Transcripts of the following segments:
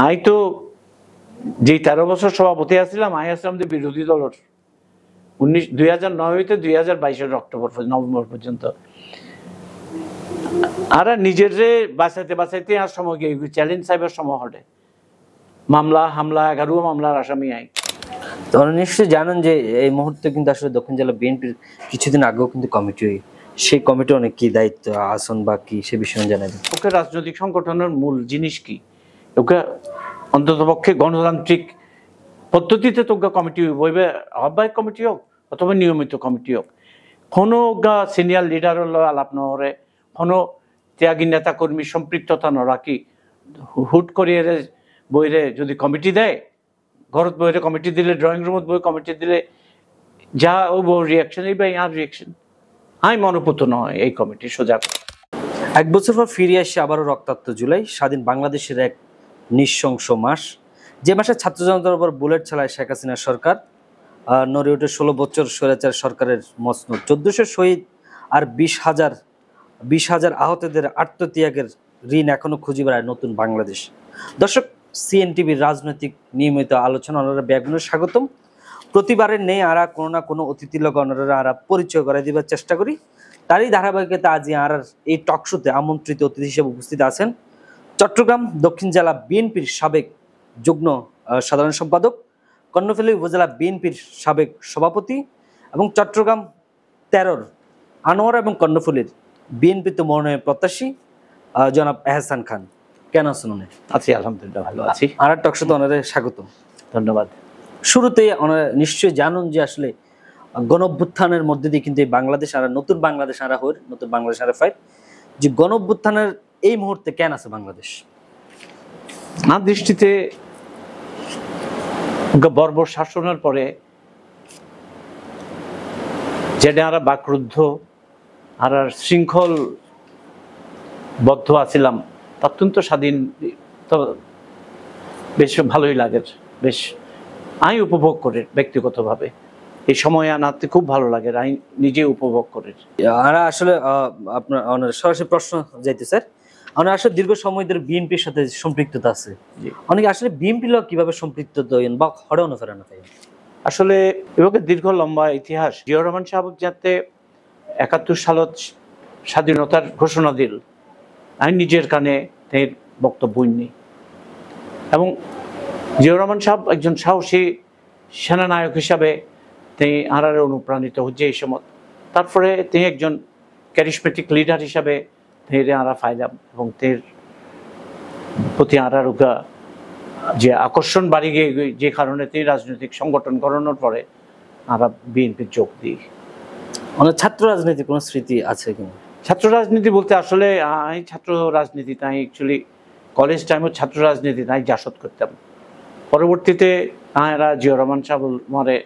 I তো যে 13 বছর সভাপতি আসছিলাম, আই আসলাম যে বিরোধী দলের 2009 হইতে 2022 অক্টোবর নভেম্বর পর্যন্ত। আর নিজের বাঁচাইতে বাঁচাইতে আর সময় গিয়ে চ্যালেঞ্জ সাহেবের সময় হটে মামলা হামলা 11 মামলার আসামি আই। তোমরা নিশ্চয়ই জানেন যে এই মুহূর্তে কিন্তু আসলে দক্ষিণ জেলা বিএনপির কিছুদিন আগেও কিন্তু কমিটি, সেই কমিটি অনেক কি দায়িত্ব আসন বা কি সে বিষয়ে জানাবেন। ওকে রাজনৈতিক সংগঠনের মূল জিনিস কি, ওকে অন্ততপক্ষে গণতান্ত্রিক পদ্ধতিতে তোকে কমিটি বইবে, আহ্বায়ক কমিটি হোক অথবা নিয়মিত কমিটি হোক, কোনো সিনিয়র লিডার আলাপ নহরে, কোনো ত্যাগী নেতা কর্মী সম্পৃক্ততা ন রাখি হুট করিয়ে বইরে যদি কমিটি দেয়, ঘরত বইরে কমিটি দিলে, ড্রয়িং রুমত বই কমিটি দিলে যা ও রিয়াকশন এই বা আর রিয়াকশন আই মনোপুত নয় এই কমিটি সোজা। 1 বছর পর ফিরে আসে আবারও রক্তাক্ত জুলাই, স্বাধীন বাংলাদেশের এক নৃশংস মাস, যে মাসে ছাত্র জনতার উপর বুলেট চালায় শেখ হাসিনার সরকার, নড়ে ওঠে 16 বছর স্বৈরাচার সরকারের মসনদ, 1400 শহীদ আর 20,000 আহতদের আত্মত্যাগের ঋণ এখনো খুঁজে বেড়ায় নতুন বাংলাদেশ। দর্শক, সিএনটিভির রাজনৈতিক নিয়মিত আলোচনা ওনারা ব্যাগুনে স্বাগতম। প্রতিবারের নেই আরা কোনো না কোনো অতিথি লোক ওনারা আরা পরিচয় করে দিবার চেষ্টা করি। তারই ধারাবাহিকতা আজ আর এই টক শোতে আমন্ত্রিত অতিথি হিসেবে উপস্থিত আছেন চট্টগ্রাম দক্ষিণ জেলা বিএনপির সাবেক যুগ্ম সাধারণ সম্পাদক, কর্ণফুলী উপজেলা বিএনপির সাবেক সভাপতি এবং চট্টগ্রাম 13 আনোয়ারা এবং কর্ণফুলীর বিএনপিতে মনোনয়ন প্রত্যাশী জনাব এহসান খান। কেন আছেন উনি? আছি আলহামদুলিল্লাহ, ভালো আছি। আর টক শোতে ওনাদের স্বাগতম, ধন্যবাদ। শুরুতেই ওনারা নিশ্চয়ই জানুন যে আসলে গণঅভ্যুত্থানের মধ্যে দিয়ে কিন্তু এই বাংলাদেশ আর নতুন বাংলাদেশ আরা হয়ে নতুন বাংলাদেশ আরা ফাইট, যে গণঅভ্যুত্থানের এই মুহূর্তে কেন আছে বাংলাদেশ? আমার দৃষ্টিতে বর্বর শাসনের পরে যেটা আমরা বাকরুদ্ধ আর শৃঙ্খল বদ্ধ আছিলাম, অত্যন্ত স্বাধীন, তো বেশ ভালোই লাগে, বেশ আমি উপভোগ করে ব্যক্তিগতভাবে এই সময় আনাতে খুব ভালো লাগে, আমি নিজে উপভোগ করে। আমরা আসলে আপনার সরাসরি প্রশ্ন যাইতে স্যার, আমরা আসলে দীর্ঘ সময় ধরে বিএনপির সাথে সম্পৃক্ততা আছে, অনেকে আসলে বিএনপি লোক কিভাবে সম্পৃক্ত হইন বা হরে অনুফেরা না? আসলে এভাবে দীর্ঘ লম্বা ইতিহাস। জিয়াউর রহমান সাহেব যাতে 71 সালত স্বাধীনতার ঘোষণা দিল, আমি নিজের কানে এর বক্তব্য নেই, এবং জিয়াউর রহমান সাহেব একজন সাহসী সেনানায়ক হিসাবে তিনি আরারে অনুপ্রাণিত হচ্ছে এই সময়। তারপরে তিনি একজন ক্যারিসমেটিক লিডার হিসাবে তিনি আরা ফাইলাম, এবং তের প্রতি আরার যে আকর্ষণ বাড়ি গিয়ে যে কারণে তিনি রাজনৈতিক সংগঠন গড়ানোর পরে আমরা বিএনপির যোগ দিই। অনেক ছাত্র রাজনীতি কোনো স্মৃতি আছে কিনা? ছাত্র রাজনীতি বলতে আসলে আমি ছাত্র রাজনীতি তাই অ্যাকচুয়ালি কলেজ টাইমও ছাত্র রাজনীতি তাই জাসদ করতাম। পরবর্তীতে এরা জিয়াউর রহমান সাহেব মরে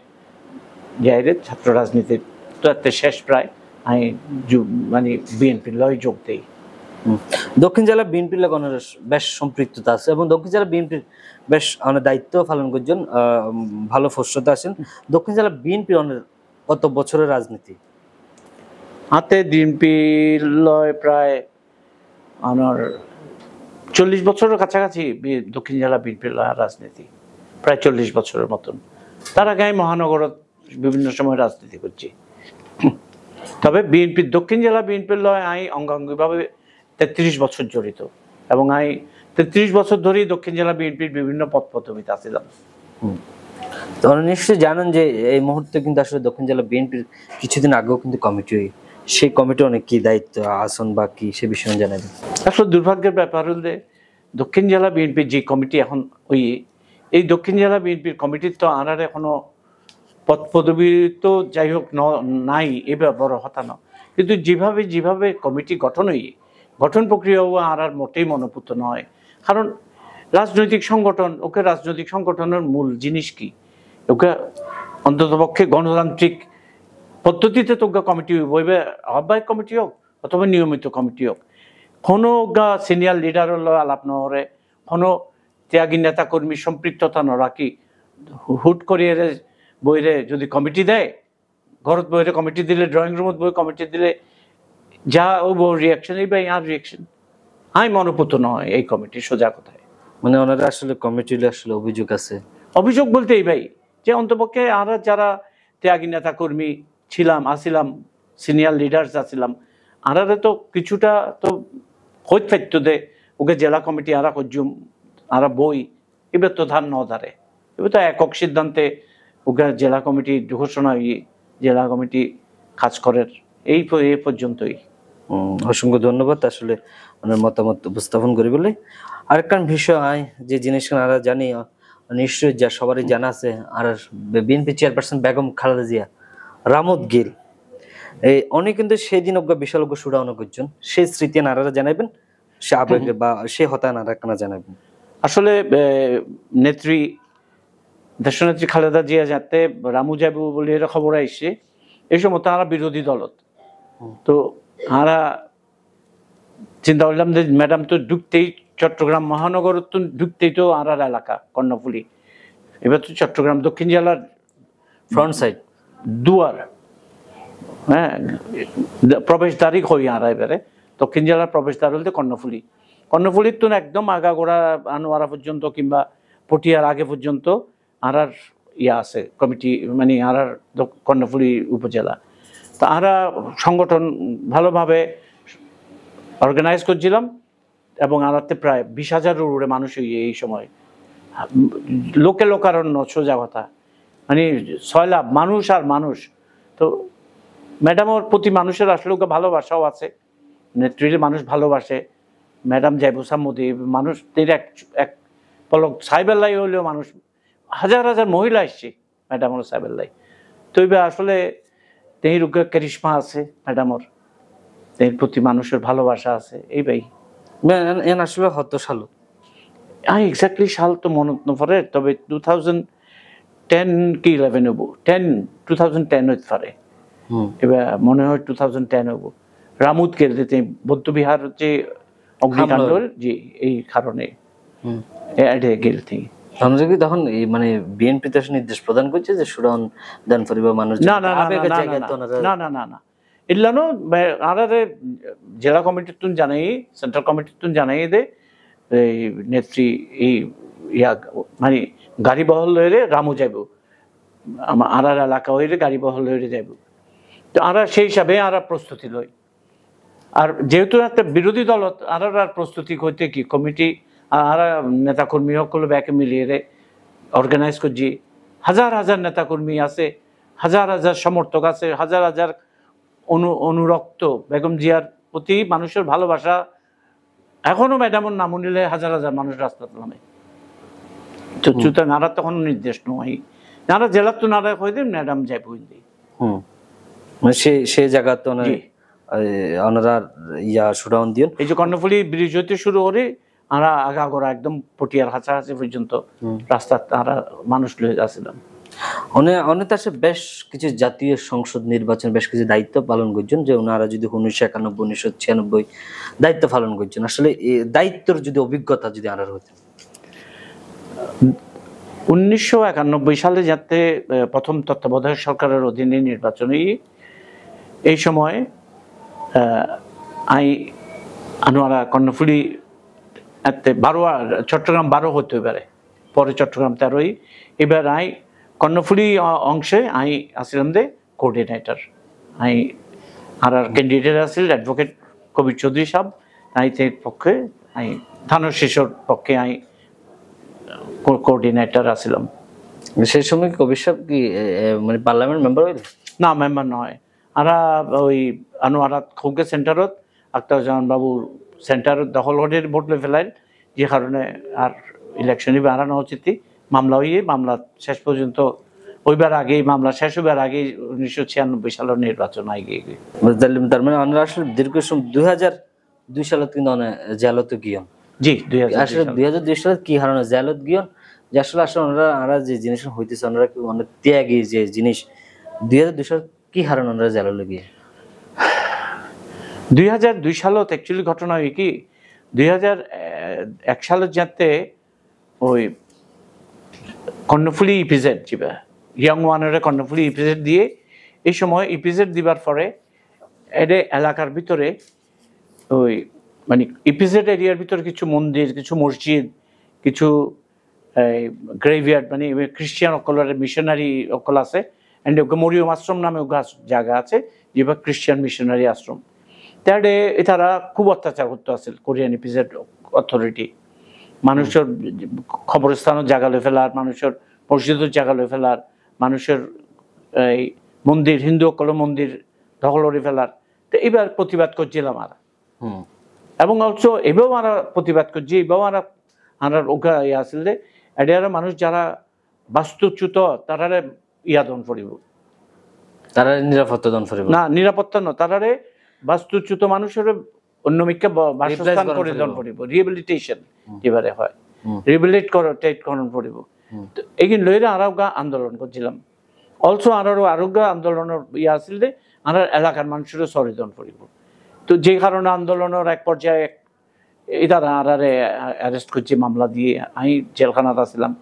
যাইরে ছাত্র রাজনীতির তো শেষ প্রায় আমি মানে বিএনপির লয় যোগ দিই। দক্ষিণ জেলা বিএনপির লোক বেশ সম্পৃক্ততা আছে এবং দক্ষিণ জেলা বিএনপির বেশ অনেক দায়িত্ব পালন করছেন, ভালো ফসরতে আছেন। দক্ষিণ জেলা বিএনপির অনেক কত বছরের রাজনীতি হাতে? বিএনপির লয় প্রায় আমার 40 বছরের কাছাকাছি দক্ষিণ জেলা বিএনপির রাজনীতি, প্রায় 40 বছরের মতন। তার আগে আমি মহানগরত বিভিন্ন সময় রাজনীতি করছি। তবে বিএনপির দক্ষিণ জেলা বিএনপির লয় আমি অঙ্গাঙ্গিভাবে 33 বছর জড়িত, এবং আমি 33 বছর ধরেই দক্ষিণ জেলা বিএনপির বিভিন্ন পদ পদবিতে আছিলাম। তোমরা নিশ্চয়ই জানেন যে এই মুহূর্তে কিন্তু আসলে দক্ষিণ জেলা বিএনপির কিছুদিন আগেও কিন্তু কমিটি, সেই কমিটি অনেক কি দায়িত্ব আসন বা কি সে বিষয়ে জানাবেন। আসলে দুর্ভাগ্যের ব্যাপার হলে দক্ষিণ জেলা বিএনপির যে কমিটি এখন এই দক্ষিণ জেলা বিএনপির কমিটির তো আর এখনো পদ পদবি তো যাই হোক নাই, এবার বড় হতা না, কিন্তু যেভাবে কমিটি গঠন প্রক্রিয়াও আর মোটেই মনোপুত নয়। কারণ রাজনৈতিক সংগঠন, ওকে রাজনৈতিক সংগঠনের মূল জিনিস কি, ওকে অন্ততপক্ষে গণতান্ত্রিক পদ্ধতিতে তোকে কমিটি বইবে, আহ্বায়ক কমিটি হোক অথবা নিয়মিত কমিটি হোক, কোনো সিনিয়র লিডার আলাপ নহরে, কোনো ত্যাগী নেতা কর্মী সম্পৃক্ততা ন রাখি হুট করিয়ে বইরে যদি কমিটি দেয়, ঘরত বইরে কমিটি দিলে, ড্রয়িং রুমত বই কমিটি দিলে যা ও রিয়াকশন এই বা আর রিয়াকশন আই মনোপুত নয় এই কমিটি সোজা কথায়। মানে ওনারা আসলে কমিটির আসলে অভিযোগ আছে। অভিযোগ বলতে এই ভাই যে অন্তপক্ষে আমরা যারা ত্যাগী নেতা কর্মী আসিলাম সিনিয়র লিডার্স আছিলাম আরারে তো কিছুটা তো খোঁজ পাইতো দে ওকে জেলা কমিটি আরা খোঁজুম আরা বই এবার তো ধান নধারে এবার তো একক সিদ্ধান্তে ওকে জেলা কমিটি ঘোষণা জেলা কমিটি কাজ করার এই পর্যন্তই। অসংখ্য ধন্যবাদ আসলে ওনার মতামত উপস্থাপন করি বলে। আরেকটা বিষয় যে জিনিসটা আমরা জানি নিশ্চয়ই যা সবারই জানা আছে, আর বিএনপি চেয়ারপারসন বেগম খালেদা জিয়া রামত গিল এই অনেক কিন্তু সেই দিন অজ্ঞা বিশাল সুরাউন করছেন, সেই স্মৃতি নারারা জানাবেন, সে আবেগে বা সে হতায় নারা কেনা জানাবেন। আসলে নেত্রী দেশনেত্রী খালেদা জিয়া যাতে রামু যাবো বলে এর খবর আইসে এই সময় তারা বিরোধী দলত তো আমরা চিন্তা করলাম যে ম্যাডাম তো ঢুকতেই চট্টগ্রাম মহানগর তো ঢুকতেই তো আর এলাকা কর্ণফুলী, এবার তো চট্টগ্রাম দক্ষিণ জেলার ফ্রন্ট সাইড দুয়ার, হ্যাঁ প্রবেশদ্বারই হই আর এবারে দক্ষিণ জেলার প্রবেশদ্বার বলতে কর্ণফুলী, কর্ণফুলীর তো একদম আগাগোড়া আনোয়ারা পর্যন্ত কিংবা পটিয়ার আগে পর্যন্ত আর ইয়া আছে কমিটি, মানে আর কর্ণফুলী উপজেলা। তা আমরা সংগঠন ভালোভাবে অর্গানাইজ করছিলাম এবং আরাতে প্রায় 20,000 উপরে মানুষ এই সময় লোকে লোকারণ্য সোজা কথা, মানে 6 লাখ মানুষ আর মানুষ। তো ম্যাডামের প্রতি মানুষের আসলে ওকে ভালোবাসাও আছে, নেত্রীর মানুষ ভালোবাসে, ম্যাডাম জাইবুসা মোদি মানুষদের এক পলক সাইবেল্লাই হইলেও মানুষ হাজার হাজার মহিলা এসছে ম্যাডামর সাইবেল্লাই। তো এবার আসলে তেই রোগে ক্যারিশমা আছে ম্যাডামর, এর প্রতি মানুষের ভালোবাসা আছে এই ভাই। আসলে হত সাল এক্স্যাক্টলি সাল তো মনত নপরে, তবে 2010 কি 11 হবো 2010 হইতে পারে, এবার মনে হয় 2010 হবো। রামুদ কেরতে বৌদ্ধবিহার যে অগ্নিকাণ্ড জি এই কারণে গেল থেকে তখন মানে বিএনপি তো নির্দেশ প্রদান করছে যে সুরান দান পরিবার মানুষ না না না না না না এলানো আরে জেলা কমিটির তুন জানাই সেন্ট্রাল কমিটির তুন জানাই দে এই নেত্রী এই ইয়া মানে গাড়ি বহল লইরে রামু যাইব আর এলাকা হইলে গাড়ি বহল লইরে যাইব। তো আর সেই হিসাবে আর প্রস্তুতি লই, আর যেহেতু একটা বিরোধী দল আর প্রস্তুতি হইতে কি কমিটি আর নেতাকর্মী সকল ব্যাকে মিলিয়ে অর্গানাইজ করছি, হাজার হাজার নেতাকর্মী আছে, হাজার হাজার সমর্থক আছে, হাজার হাজার অনুরক্ত বেগম জিয়ার প্রতি মানুষের ভালোবাসা এখনো ম্যাডামের নাম নিলে হাজার হাজার মানুষ রাস্তাতে নামে। তো সুতরাং আর তখন নির্দেশ নয় নারা জেলার তো নারা হয়ে দেন ম্যাডাম যাই বই দিই সে জায়গা তো ওনারা ইয়া শুডাউন দিন এই যে কর্ণফুলী ব্রিজ হইতে শুরু করে আমরা আগাগোড়া একদম পটিয়ার কাছাকাছি পর্যন্ত রাস্তা তারা মানুষ লয়ে যাচ্ছিলাম। অনেক আসে বেশ কিছু জাতীয় সংসদ নির্বাচন বেশ কিছু দায়িত্ব পালন করছেন, যে ওনারা যদি 1991 1996 দায়িত্ব পালন করছেন, আসলে দায়িত্বর যদি অভিজ্ঞতা যদি আর হতো। 1991 সালে যাতে প্রথম তত্ত্বাবধায়ক সরকারের অধীনে নির্বাচনী এই সময় আনোয়ারা কর্ণফুলী চট্টগ্রাম 12 হতে পারে, পরে চট্টগ্রাম 13, এবার কর্ণফুলী অংশে আসছিলাম দে কোঅর্ডিনেটর, আর ক্যান্ডিডেট আসছিল অ্যাডভোকেট কবির চৌধুরী সাহেব, এর পক্ষে থানোর শিশুর পক্ষে কোঅর্ডিনেটর আসছিলাম। সেই সময় কবির সাহেব কি মানে পার্লামেন্ট মেম্বার হইল? না, মেম্বার নয়, আর ওই আনোয়ারা খৌকে সেন্টারত আখতারুজ্জামান বাবুর সেন্টার দখল করে ভোট লই ফেলাইল, যে কারণে আর ইলেকশনই বাড়ানো উচিত মামলা হইয়ে মামলা শেষ পর্যন্ত ওইবার আগেই মামলা শেষ হইবার আগেই 1996 সালের নির্বাচন আগে তার মানে আমরা আসলে দীর্ঘ সময় 2002 সালত কিন্তু জেলত গিয়ন জি আসলে 2002 সালে কি হারানো জেলত গিয়ন, যে আসলে আমরা যে জিনিস হইতেছে ওনারা কি অনেক ত্যাগী যে জিনিস 2002 সাল কি হারানো ওনারা জেলত গিয়ে 2002 সালত অ্যাকচুয়ালি ঘটনা হয় কি 2001 সালে যাতে ওই কর্ণফুলী ইপিজেড যাবে ইয়াং ওয়ানের কর্ণফুলী ইপিজেড দিয়ে এই সময় ইপিজেড দিবার পরে এডে এলাকার ভিতরে ওই মানে ইপিজেড এরিয়ার ভিতরে কিছু মন্দির, কিছু মসজিদ, কিছু গ্রেভিয়ার্ড মানে খ্রিস্টিয়ান অকলের মিশনারি অকল আছে এন্ড মরিয়ম আশ্রম নামে জায়গা আছে যেবা খ্রিস্টিয়ান মিশনারি আশ্রম তাহলে তারা খুব অত্যাচার করতে আসছিল কোরিয়ান ইপিজেড অথরিটি মানুষের খবরস্থানের জায়গা লই ফেলার মানুষের মসজিদের জায়গা লই ফেলার মানুষের এই মন্দির হিন্দু অকল মন্দির দখল করে ফেলার তো এবার প্রতিবাদ করছিলাম আর এবং অলসো এভাবেও আমরা প্রতিবাদ করছি এভাবেও আমরা ওগা ইয়ে আসলে এডিয়ার মানুষ যারা বাস্তুচ্যুত তারা দন করিব তারা নিরাপত্তা দান করিব না নিরাপত্তা ন তারারে বাস্তুচ্যুত মানুষের অন্যমিকা বাসস্থান করে দান করিব রিহেবিলিটেশন এবারে হয় রিহেবিলিটেট করণ করিব তো এইগিন লইরা আরো আন্দোলন করছিলাম অলসো আরোগ্য আন্দোলনের ইয়ে আসলে আমরা এলাকার মানুষের সচেতন করিব তো যে কারণে আন্দোলনের এক পর্যায়ে এটারা আরারে অ্যারেস্ট করছি মামলা দিয়ে আমি জেলখানাতে আসছিলাম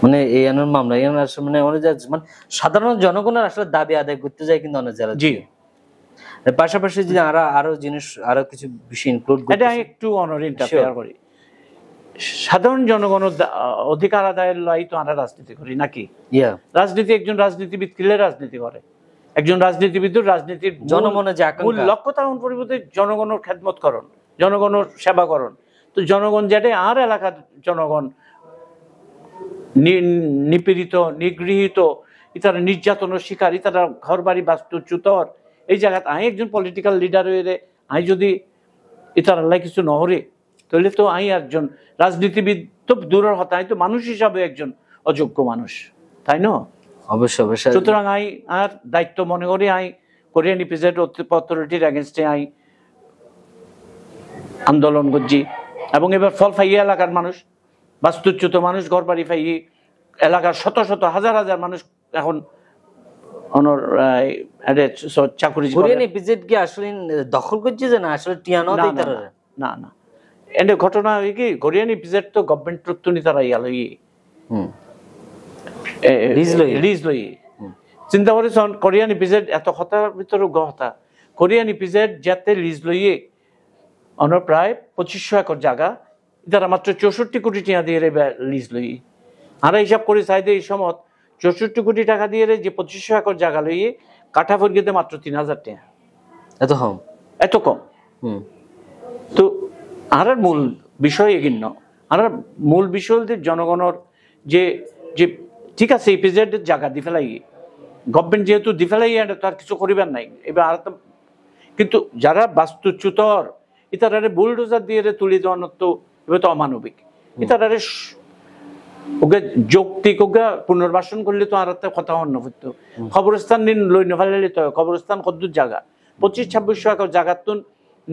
মানে এই মামলা মানে মানে সাধারণ জনগণের আসলে দাবি আদায় করতে যায় কিন্তু অনেক জেলা জি পাশাপাশি যদি আরো জিনিস আরো কিছু বিষয় ইনক্লুড এটা একটু অনার ইন্টারফেয়ার করি সাধারণ জনগণের অধিকার আদায়ের লাই তো আমরা রাজনীতি করি নাকি রাজনীতি একজন রাজনীতিবিদ কিলে রাজনীতি করে একজন রাজনীতিবিদ রাজনীতির জনমনে যে মূল লক্ষ্য তাহলে পরিবর্তে জনগণের খেদমত করণ জনগণের সেবা করণ তো জনগণ যেটা আর এলাকার জনগণ নিপীড়িত নিগৃহীত ইতারা নির্যাতনের শিকার ইতারা ঘর বাড়ি বাস্তুচ্যুতর এই জায়গাতে আমি একজন পলিটিক্যাল লিডার হয়ে আমি যদি ইতারা লাই কিছু নহরে তাহলে তো আমি একজন রাজনীতিবিদ তো দূরের কথা আমি তো মানুষ হিসাবে একজন অযোগ্য মানুষ তাই না অবশ্যই অবশ্যই সুতরাং আমি আর দায়িত্ব মনে করি আমি কোরিয়ান ইপিজেড অথরিটির এগেনস্টে আমি আন্দোলন করছি এবং এবার ফল ফাইয়া এলাকার মানুষ বাস্তুচ্যুত মানুষ ঘর বাড়ি ফাইয়ে এলাকার শত শত হাজার হাজার মানুষ এখন চাকরি কোরিয়ান ইপিজেড কি আসলে দখল করছে যে না আসলে টিয়ানো দেই তারা না না এন্ড ঘটনা হই কি কোরিয়ান ইপিজেড তো গভর্নমেন্ট প্রত্যুনি তারা ইয়ালই লিজ লই চিন্তা করে কোরিয়ান ইপিজেড এত কথার ভিতরে গহতা কোরিয়ান ইপিজেড যাতে লিজ লইয়ে অনর প্রায় 2500 একর জায়গা তারা মাত্র 64 কোটি টাকা দিয়ে লিজ লই আর হিসাব করে চাইদে এই সময় 64 কোটি টাকা দিয়ে যে 2500 একর জায়গা লইয়ে কাঠা ফরগিতে মাত্র 3000 টাকা এত কম তো আর মূল বিষয় এগিন্ন আর মূল বিষয় হল জনগণের যে যে ঠিক আছে ইপিজেড জায়গা দি ফেলাই গভর্নমেন্ট যেহেতু দি ফেলাই তার কিছু করিবার নাই এবার আর কিন্তু যারা বাস্তুচ্যুতর ইতারারে বুলডোজার দিয়ে তুলি দেওয়ানোর তো এবার তো অমানবিক ইতারারে ওকে যৌক্তিক ওকে পুনর্বাসন করলে তো আর কথা অন্য হতো খবরস্থান লই নেফালে তো খবরস্থান কদ্দুর জায়গা 25-2600 একর জায়গার তো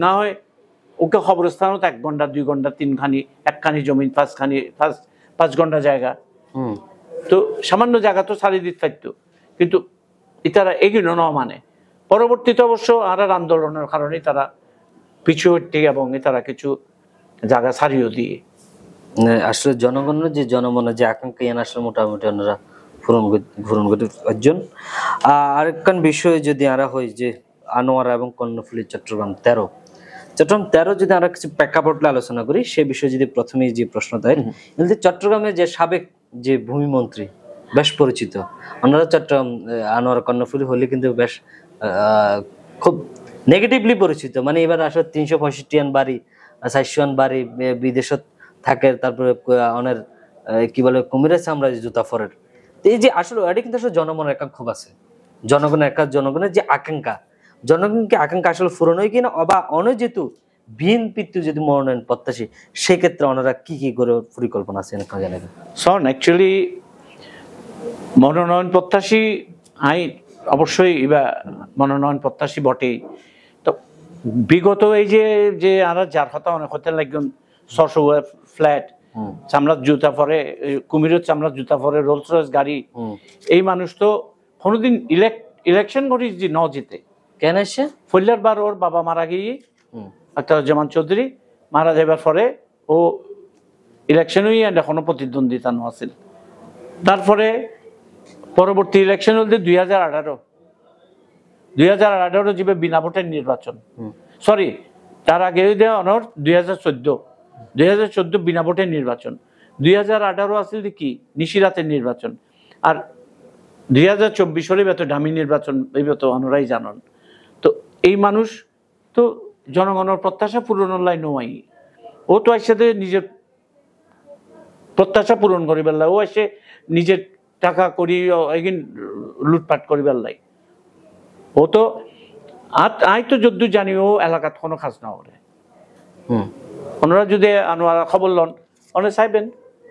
না হয় ওকে খবরস্থানত 1 ঘন্টা 2 ঘন্টা 3 খানি একখানি জমি 5 ঘন্টা জায়গা তো সামান্য জায়গা তো ছাড়ি দিতে পারতো কিন্তু ইতারা এগিয়ে ন মানে পরবর্তীতে অবশ্য আর আন্দোলনের কারণে তারা পিছু হটে এবং তারা কিছু জায়গা ছাড়িয়েও দিয়ে আসলে জনগণের যে জনমনে যে আকাঙ্ক্ষা আসলে মোটামুটি ওনারা পূরণ করে একজন আরেকখান বিষয় যদি আরা হয় যে আনোয়ারা এবং কর্ণফুলী চট্টগ্রাম 13 যদি আমরা কিছু প্রেক্ষাপটে আলোচনা করি সেই বিষয়ে যদি প্রথমেই যে প্রশ্ন দেয় চট্টগ্রামের যে সাবেক যে ভূমিমন্ত্রী বেশ পরিচিত ওনারা চট্টগ্রাম আনোয়ারা কর্ণফুলী হলে কিন্তু বেশ খুব নেগেটিভলি পরিচিত মানে এবার আসলে 365 বাড়ি 400 বাড়ি বিদেশত থাকে তারপরে অনেক কি বলে কুমিরের চামড়া জুতা ফরের এই যে আসলে এটা কিন্তু আসলে জনমনের একা খুব আছে জনগণের যে আকাঙ্ক্ষা জনগণকে আকাঙ্ক্ষা আসলে পূরণ হয় কিনা অবা অনেক যেহেতু বিএনপিতে যদি মনোনয়ন প্রত্যাশী সেক্ষেত্রে ওনারা কি কি করে পরিকল্পনা আছে জানেন শোন অ্যাকচুয়ালি মনোনয়ন প্রত্যাশী অবশ্যই এবার মনোনয়ন প্রত্যাশী বটেই তো বিগত এই যে আর যার কথা অনেক হতে লাগবেন ফ্ল্যাট চামড়ার জুতা পরে কুমিরের চামড়ার জুতা পরে রোলস রয়েস গাড়ি এই মানুষ তো কোনোদিন ইলেকশন করি যে ন জিতে কেন এসে ফল্লার বার ওর বাবা মারা গিয়ে আখতারুজ্জামান চৌধুরী মারা যাবার পরে ও ইলেকশনই এখনো প্রতিদ্বন্দ্বিতা আছিল তারপরে পরবর্তী ইলেকশন হল 2018 যে বিনা ভোটের নির্বাচন সরি তার আগে অনর 2014 2014 বিনা ভোটের নির্বাচন, 2018 আসলে কি নিশিরাতের নির্বাচন, আর 2024 হলে এত দামি নির্বাচন এবার তো অনরাই জানন। তো এই মানুষ তো জনগণের প্রত্যাশা পূরণের লাই নয়, ও তো একসাথে নিজের প্রত্যাশা পূরণ করি বেলা, ও এসে নিজের টাকা করি এগিন লুটপাট করি বেলাই। ও তো আই তো যদ্দু জানি ও এলাকাত কোনো কাজ না করে। ওনারা যদি আনোয়ারা খবর লন, ওনারা চাইবেন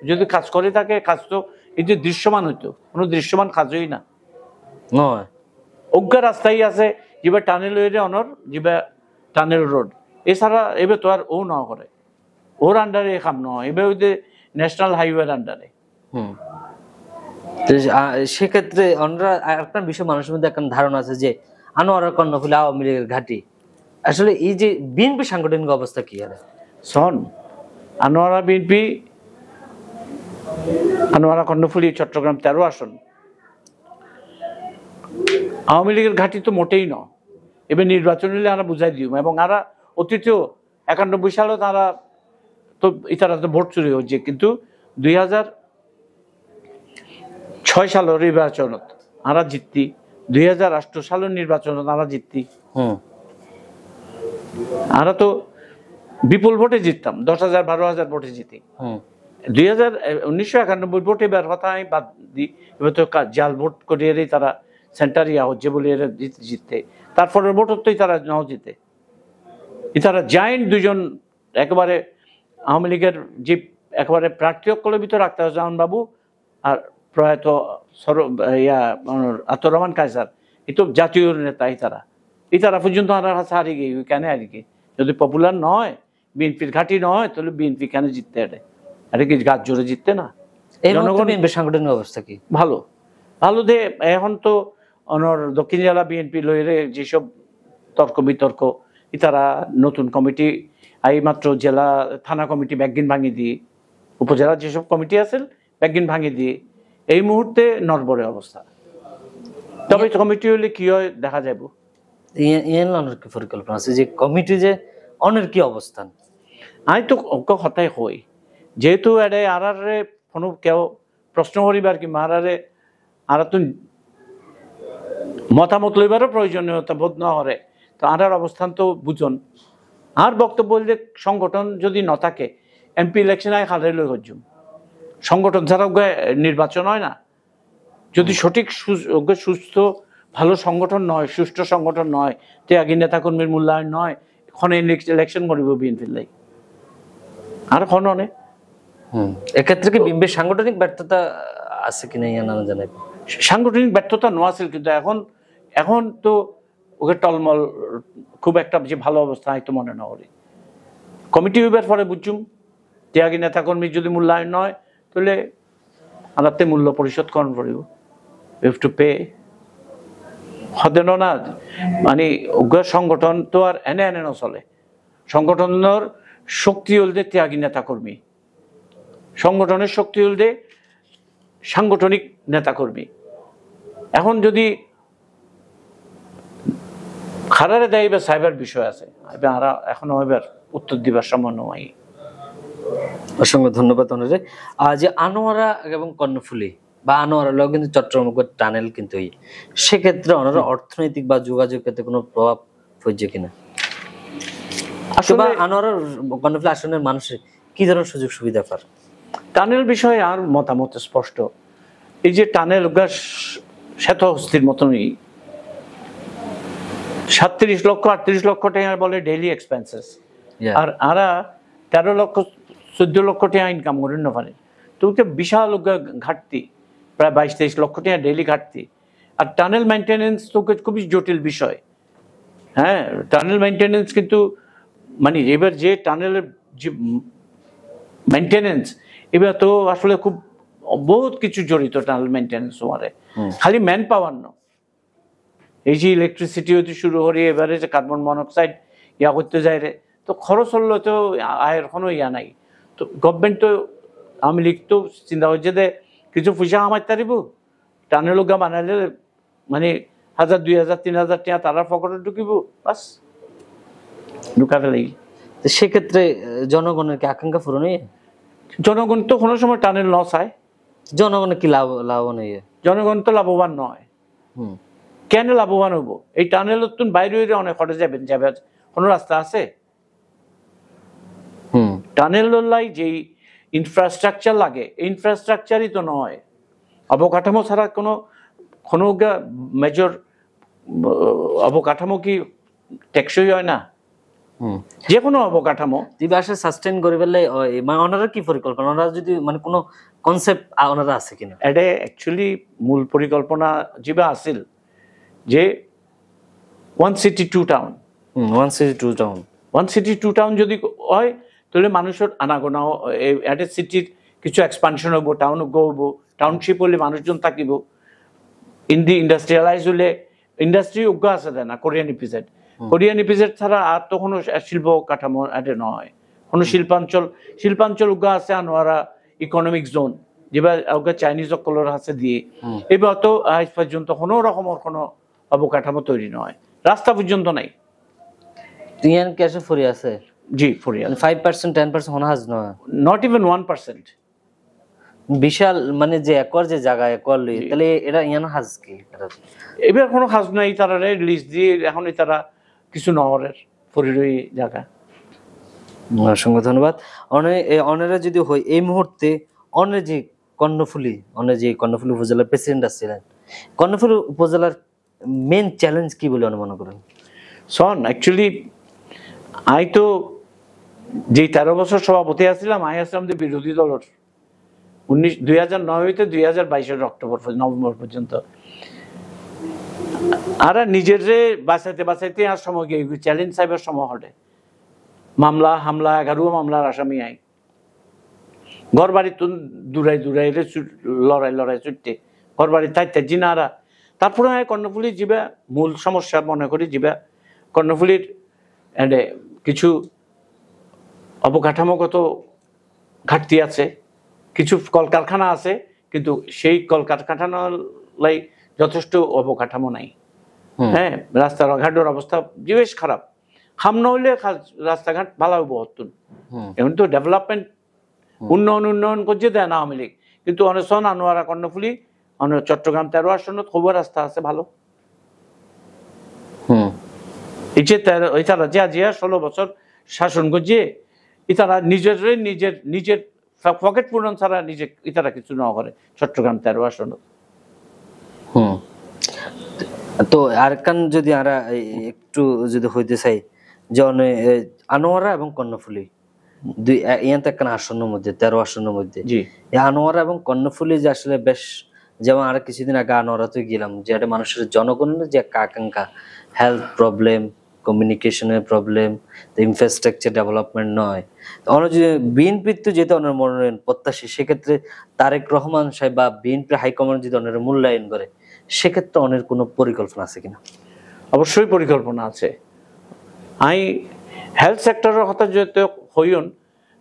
যদি কাজ করে থাকে, কাজ তো এই যে দৃশ্যমান হইতো, কোনো দৃশ্যমান কাজই না। অজ্ঞা রাস্তাই আছে যেবার টানেল হয়ে অনর যেবা টানেল রোড, এছাড়া এবার তো আর ও না করে, ওর আন্ডারে কাম নয়, এবার ওই যে ন্যাশনাল হাইওয়ের আন্ডারে। সেক্ষেত্রে ওনারা একটা বিষয় মানুষের মধ্যে একটা ধারণা আছে যে আনোয়ারা কর্ণফুলী আওয়ামী লীগের ঘাঁটি। আসলে এই যে বিএনপি সাংগঠনিক অবস্থা কি আর শোন, আনোয়ারা বিএনপি, আনোয়ারা কর্ণফুলী চট্টগ্রাম 13 আসন, আওয়ামী লীগের ঘাঁটি তো মোটেই ন। এবার নির্বাচন হলে আমরা বুঝাই দিও, এবং আরা অতীতেও 91 সালে তারা তো ইতারা তো ভোট চুরি হচ্ছে, কিন্তু 2006 সালের নির্বাচনত আমরা জিততি, 2008 সালের নির্বাচনত আমরা জিততি। আমরা তো বিপুল ভোটে জিততাম, 10,000 12,000 ভোটে জিতি। 1991 ভোটে এবার কথা আমি বাদ দিই, এবার তো জাল ভোট করিয়ে তারা সেন্টার ইয়া হচ্ছে বলে এরা জিততে, তারপরের ভোটত তো তারা নাও জিতে। তারা জায়েন্ট দুজন একেবারে আওয়ামী লীগের যে একেবারে প্রার্থী অকলের ভিতরে আখতার জামান বাবু আর প্রয়াত আতর রহমান কায়সার, এই তো জাতীয় নেতা। তারা পর্যন্ত আমার কাছে হারিয়ে গিয়ে কেন হারিয়ে গিয়ে, যদি পপুলার নয়, বিএনপির ঘাঁটি নয়, তাহলে বিএনপি কেন জিততে আরে? আরে কি গাছ জোরে জিততে না? জনগণ সাংগঠনিক অবস্থা কি ভালো ভালো দে। এখন তো অনর দক্ষিণ জেলা বিএনপি লইরে যেসব তর্ক বিতর্ক, তারা নতুন কমিটি এই মাত্র জেলা থানা কমিটি ব্যাগিন ভাঙি দিয়ে, উপজেলার যেসব কমিটি আছে ব্যাগিন ভাঙি দিয়ে এই মুহূর্তে নড়বড়ে অবস্থা। তবে কমিটি হলে কি হয় দেখা যাবো। কি পরিকল্পনা আছে যে কমিটি যে অনের কি অবস্থান? আমি তো হতাই হই, যেহেতু এডে আরারে কোনো কেউ প্রশ্ন করিবার কি মারারে আর তো মতামত লইবারও প্রয়োজনীয়তা বোধ না করে, তো আরার অবস্থান তো বুঝন। আর বক্তব্য বললে সংগঠন যদি না থাকে, এমপি ইলেকশন আয় হারে লই হজুম, সংগঠন ছাড়া নির্বাচন হয় না। যদি সঠিক সুস্থ ভালো সংগঠন নয়, সুষ্ঠু সংগঠন নয়, ত্যাগী নেতাকর্মীর মূল্যায়ন নয়, এখন ইলেকশন করিব বিএনপির লাই আর এখন অনেক। এক্ষেত্রে কি বিএনপির সাংগঠনিক ব্যর্থতা আছে কিনা জানা জানাই? সাংগঠনিক ব্যর্থতা নোয়া ছিল, কিন্তু এখন তো ওকে টলমল খুব একটা যে ভালো অবস্থা হয়তো মনে না করি। কমিটি হইবার পরে বুঝুম ত্যাগী নেতাকর্মীর যদি মূল্যায়ন নয়, তাহলে আমাদের মূল্য পরিশোধ করণ করিব, ইউ হ্যাভ টু পে। হদেন না মানে উগ্র সংগঠন তো আর এনে এনে নচলে। সংগঠনের শক্তি হলদে ত্যাগী নেতাকর্মী, সংগঠনের শক্তি হলদে সাংগঠনিক নেতাকর্মী। এখন যদি খারারে দেয় বা সাইবার বিষয় আছে, আমরা এখন এবার উত্তর দিবার সময় নয়। অসংখ্য ধন্যবাদ ওনারে। যে আনোয়ারা এবং কর্ণফুলী বা আনোয়ারা লোক কিন্তু চট্টগ্রাম টানেল কিন্তু সেক্ষেত্রে ওনারা অর্থনৈতিক বা যোগাযোগ ক্ষেত্রে কোনো প্রভাব পড়ছে কিনা? আসলে আনোয়ারা কর্ণফুলী আসনের মানুষের কি ধরনের সুযোগ সুবিধা পার? টানেল বিষয়ে আর মতামত স্পষ্ট। এই যে টানেল শ্বেত হস্তির মতনই 37 লক্ষ 38 লক্ষ টাকা বলে ডেইলি এক্সপেন্সেস, আর আরা 13 লক্ষ 14 লক্ষ টাকা ইনকাম করেন না পারে। তো বিশাল ঘাটতি, প্রায় 22-23 লক্ষ টাকা ডেইলি ঘাটতি। আর টানেল মেনটেনেন্স তো খুবই জটিল বিষয়। হ্যাঁ, টানেল মেনটেনেন্স কিন্তু মানে এবার যে টানেলের যে মেনটেনেন্স, এবার তো আসলে খুব বহুত কিছু জড়িত টানেল মেনটেনেন্স। ওয়ারে খালি ম্যান পাওয়ার না, এই যে ইলেকট্রিসিটি হতে শুরু করি, এবারে যে কার্বন মনোক্সাইড ইয়া করতে যায় রে, তো খরচ হলো তো আয়ের কোনো ইয়া নাই। তো গভর্নমেন্ট তো আওয়ামী লীগ তো চিন্তা করছে যে কিছু পয়সা আমার তারিব টানেল গা বানাইলে মানে 1000, 2000, 3000 টাকা তারা পকেটে ঢুকিব, বাস ঢুকাতে লাগি। তো সেক্ষেত্রে জনগণের কি আকাঙ্ক্ষা পূরণ হয়? জনগণ তো কোনো সময় টানেল ন চায়, জনগণের কি লাভবান হয়? জনগণ তো লাভবান নয়। কেন লাভবান হবো? এই টানেল বাইরে হইলে অনেক হটে যাবেন, যাবে কোনো রাস্তা আছে? টানেল লাই যেই ইনফ্রাস্ট্রাকচার লাগে, ইনফ্রাস্ট্রাকচারই তো নয়। অবকাঠামো ছাড়া কোনো কোনো মেজর অবকাঠামো কি টেকসই হয় না? যে কোনো অবকাঠামো আসলে সাস্টেইন করে ফেললে মানে ওনারা কি পরিকল্পনা, ওনারা যদি মানে কোনো কনসেপ্ট ওনারা আছে কিনা? এটা অ্যাকচুয়ালি মূল পরিকল্পনা যেটা আছিল যে one city to town, one city to town যদি হয় তাহলে মানুষের আনাগোনা, একটা সিটির কিছু এক্সপানশন হবো, টাউন হবো, টাউনশিপ হলে মানুষজন থাকিব। ইন্ডাস্ট্রিয়ালাইজ হলে ইন্ডাস্ট্রি উগ্র আছে না, কোরিয়ান ইপিজেড, কোরিয়ান ইপিজেড ছাড়া আর তো কোনো শিল্প কাঠামো এটা নয়। কোনো শিল্পাঞ্চল উগ্র আছে আনোয়ারা ইকোনমিক জোন, যেবার চাইনিজ কলর আছে দিয়ে, এবার তো আজ পর্যন্ত কোনো রকমের কোনো অবকাঠামো তৈরি নয়, রাস্তা পর্যন্ত নাই। ইয়ান ক্যাশে ফরি আছে? জি, ফরিয়াল 5% 10% হনা হাজ নয়, নট ইভেন 1%। বিশাল মানে যে একর যে জায়গা একর লই, তাহলে এটা ইয়ান হাজ কি? এবার কোনো হাজ নাই, তারা লিস্ট দিয়ে এখন তারা কিছু নহরের ফরিরই জায়গা। অসংখ্য ধন্যবাদ। অনেরা যদি হয় এই মুহূর্তে অনেক যে কর্ণফুলী উপজেলার প্রেসিডেন্ট ছিলেন, কর্ণফুলী উপজেলার মেন চ্যালেঞ্জ কি বলে অনুমান করেন? শোন, অ্যাকচুয়ালি আই তো যে 13 বছর সভাপতি আসছিলাম, আই আসলাম যে বিরোধী দলের 2009 হইতে 2022 নভেম্বর পর্যন্ত। আর নিজের যে বাঁচাইতে আর সময় গিয়ে চ্যালেঞ্জ সাহেবের সময় হটে মামলা হামলা 11 মামলার আসামি আই ঘর বাড়ি তুন দূরাই লড়াই ছুটতে ঘর বাড়ি তাইতে জিনারা। তারপরে কর্ণফুলী যাবা মূল সমস্যা মনে করি যাবা কর্ণফুলীর কিছু অবকাঠামোগত ঘাটতি আছে, কিছু কলকারখানা আছে, কিন্তু সেই কলকারখানায় যথেষ্ট অবকাঠামো নাই। হ্যাঁ, রাস্তাঘাটের অবস্থা বেশ খারাপ। খাম নহলে রাস্তাঘাট ভালো হবো হতুন। এখন তো ডেভেলপমেন্ট উন্নয়ন করছে দেয় না আওয়ামী লীগ, কিন্তু অনেকক্ষণ আনোয়ারা কর্ণফুলী চট্টগ্রাম 13 আসনত খবর রাস্তা আছে ভালো। এই যে তারা জিয়া 16 বছর শাসন করছে, ইতারা নিজের পকেট পূরণ ছাড়া ইতারা কিছু না করে চট্টগ্রাম 13 আসনত। তো আর কান যদি আমরা একটু যদি হইতে চাই যে আনোয়ারা এবং কর্ণফুলী দুই ইয়ান তো একখান আসনের মধ্যে 13 আসনের মধ্যে, এই আনোয়ারা এবং কর্ণফুলী যে আসলে বেশ, যেমন আর কিছুদিন আগে আনোয়ারাতে গেলাম, যে একটা মানুষের জনগণের যে একটা আকাঙ্ক্ষা, হেলথ প্রবলেম, কমিউনিকেশনের প্রবলেম, ইনফ্রাস্ট্রাকচার ডেভেলপমেন্ট নয়, অনেক যদি বিএনপির তো যেহেতু অনেক মনোনয়ন প্রত্যাশী, সেক্ষেত্রে তারেক রহমান সাহেব বা বিএনপি হাইকমান্ড যদি অনেক মূল্যায়ন করে, সেক্ষেত্রে অনেক কোনো পরিকল্পনা আছে কিনা? অবশ্যই পরিকল্পনা আছে। হেলথ সেক্টরের কথা যেহেতু হইন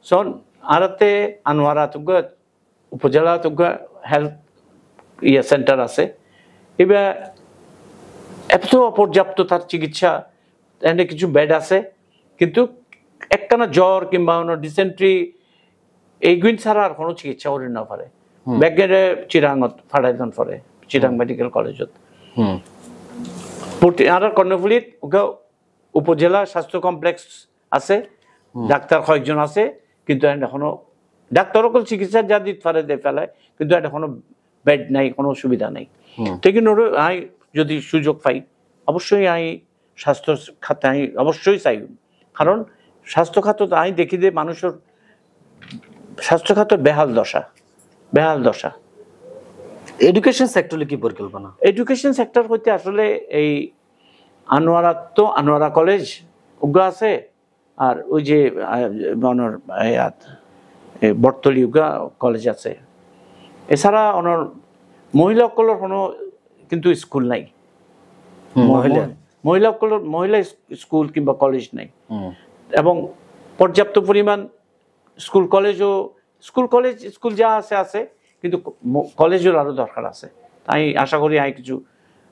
শোন, আরাতে আনোয়ারা তুগা উপজেলা তুগা হেলথ সেন্টার আছে, এবার এত অপর্যাপ্ত তার চিকিৎসা, কিছু বেড আছে, কিন্তু একটানা জ্বর কিংবা ডিসেন্ট্রি এইগুলো ছাড়া আর কোনো চিকিৎসা করি না পারে। ব্যাগেরে চিরাঙত ফাড়াইজন পরে চিরাং মেডিকেল কলেজত। আর কর্ণফুলীর উপজেলা স্বাস্থ্য কমপ্লেক্স আছে, ডাক্তার কয়েকজন আছে, কিন্তু এখনো ডাক্তার সকল চিকিৎসা যা দিতে পারে দিয়ে ফেলায়, কিন্তু এটা কোনো বেড নাই, কোনো সুবিধা নাই। তো কিন্তু যদি সুযোগ পাই অবশ্যই স্বাস্থ্য খাতে অবশ্যই চাই, কারণ স্বাস্থ্য খাত দেখি যে মানুষের স্বাস্থ্য খাতের বেহাল দশা। এডুকেশন সেক্টরে কি পরিকল্পনা? এডুকেশন সেক্টর হইতে আসলে এই আনোয়ারা কলেজ উগ্র আছে, আর ওই যে বর্তলি উগ্রা কলেজ আছে। এছাড়া মহিলা সকলের কোনো কিন্তু স্কুল নাই, মহিলা স্কুল কিংবা কলেজ নাই, এবং পর্যাপ্ত পরিমাণ স্কুল যা আছে, কিন্তু কলেজের আরো দরকার আছে। তাই আশা করি কিছু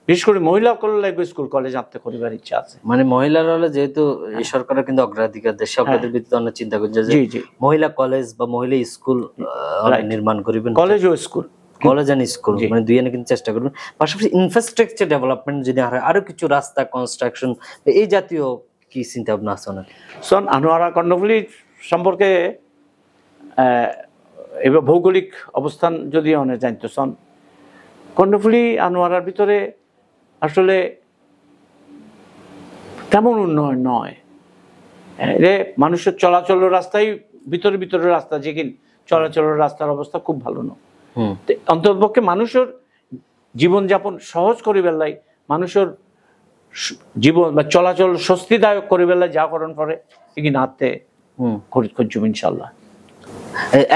বিশেষ করে মহিলা কল্যাণ স্কুল কলেজ আনতে করিবার ইচ্ছা আছে। মানে মহিলারা হলে যেহেতু এই সরকারের কিন্তু অগ্রাধিকার দেশে অগ্রাধিকার ভিত্তিতে অনেক চিন্তা করছে যে জি জি মহিলা কলেজ বা মহিলা স্কুল নির্মাণ করিবেন, কলেজ ও স্কুল, কলেজ এন্ড স্কুল মানে দুই এনে কিন্তু চেষ্টা করবেন। পাশাপাশি ইনফ্রাস্ট্রাকচার ডেভেলপমেন্ট যদি আরো কিছু রাস্তা কনস্ট্রাকশন এই জাতীয় কি চিন্তা ভাবনা আছে না? সন আনোয়ারা কর্ণফুলী সম্পর্কে এবার ভৌগোলিক অবস্থান যদি অনেক জানতো সন কর্ণফুলী আনোয়ারার ভিতরে আসলে তেমন উন্নয়ন নয়। মানুষের চলাচলের রাস্তায় ভিতরে ভিতরে রাস্তা, যে কিন চলাচলের রাস্তার অবস্থা খুব ভালো নয়। অন্ততপক্ষে মানুষের জীবনযাপন সহজ করি বেলাই, মানুষের জীবন বা চলাচল স্বস্তিদায়ক করি বেলায় যা করণ করে এগিয়ে হাতে খুঁজুম ইনশাল্লাহ।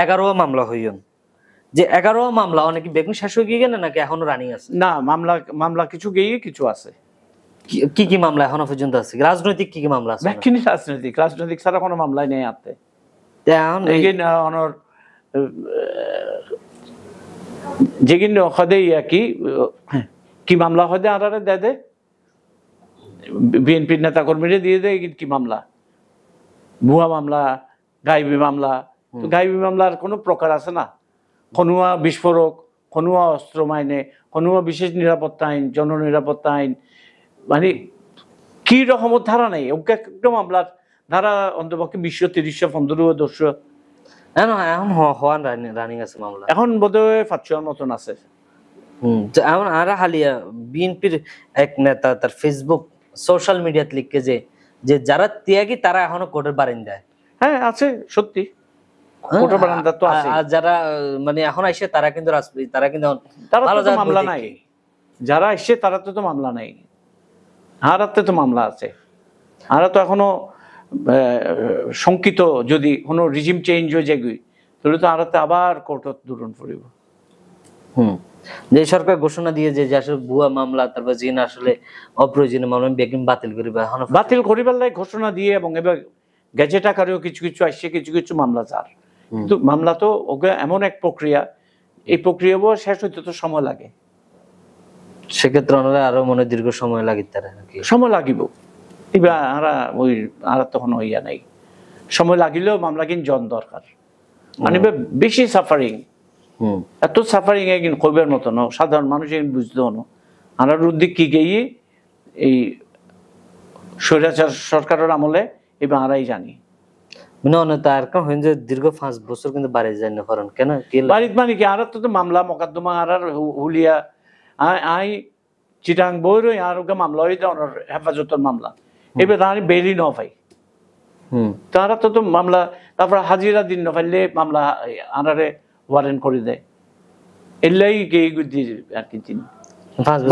11 মামলা হইয়ন, যে 11 মামলা অনেকে বেগুন শেষ হয়ে গিয়ে গেলে নাকি এখনো রানিং আছে? না, মামলা কিছু গিয়ে কিছু আছে। কি কি মামলা এখনো পর্যন্ত আছে? রাজনৈতিক কি কি মামলা আছে? রাজনৈতিক ছাড়া কোনো মামলাই নেই হাতে। যেগিন হদে কি মামলা হদে আরারে দে বিএনপির নেতা কর্মীরা দিয়ে দেয় কি মামলা, ভুয়া মামলা, গাইবি মামলা। গাইবি মামলার কোনো প্রকার আছে না, খনুয়া বিস্ফোরক, খনুয়া অস্ত্র মাইনে, খনুয়া বিশেষ নিরাপত্তা আইন, জননিরাপত্তা আইন, মানে কি রকমের ধারা নেই। ওকে একটা মামলার ধারা অন্তপক্ষে 20-30-15 রানিং আছে মামলা, এখন বোধহয় 500 মতন আছে। এখন আর হালিয়া বিএনপির এক নেতা তার ফেসবুক সোশ্যাল মিডিয়াতে লিখকে যে যারা ত্যাগী তারা এখনো কোর্টের বারিন্দায়। হ্যাঁ আছে, সত্যি কোর্টের বারান্দা তো আছে। আর যারা মানে এখন আইসে তারা কিন্তু মামলা নাই, যারা আসছে তারা তো মামলা নাই, হারাতে তো মামলা আছে। আর তো এখনো শঙ্কিত, যদি কোনো রিজিম চেঞ্জ হয়ে যায় তাহলে তো আরাতে আবার কোর্টত দূরণ পড়িব। যে সরকার ঘোষণা দিয়ে যে আসলে ভুয়া মামলা তারপর যে আসলে অপ্রয়োজনীয় মামলা বেগম বাতিল করিবে, বাতিল করিবার লাই ঘোষণা দিয়ে এবং এবার গেজেট আকারেও কিছু কিছু আসছে, কিছু কিছু মামলা যার। কিন্তু মামলা তো ওকে এমন এক প্রক্রিয়া, এই প্রক্রিয়াও শেষ হইতে তো সময় লাগে। সেক্ষেত্রে ওনারা আরো মনে দীর্ঘ সময় লাগে, তারা সময় লাগিব। এবার আর তখন হইয়া নাই, সময় লাগিলেও মামলা কিন জন দরকার, মানে বেশি সাফারিং, এত সাফারিং একদিন কইবার মতো না, সাধারণ মানুষ একদিন বুঝতে হনো। আর উদ্দিক কি গিয়ে এই স্বৈরাচার সরকারের আমলে এবার আরাই জানি দীর্ঘ 5 বছর কিন্তু বাড়ি যায় না, কারণ কেন বাড়িতে মানে কি আর তো মামলা মোকদ্দমা আর হুলিয়া আই চিটাং বই রই আর মামলা হয়ে যায় হেফাজতের মামলা, এবার তাহলে বেরি ন পাই তারা তো মামলা, তারপর হাজিরা দিন ন পাইলে মামলা আনারে ওয়ারেন্ট করে দেয়। এলাই গেই আর কি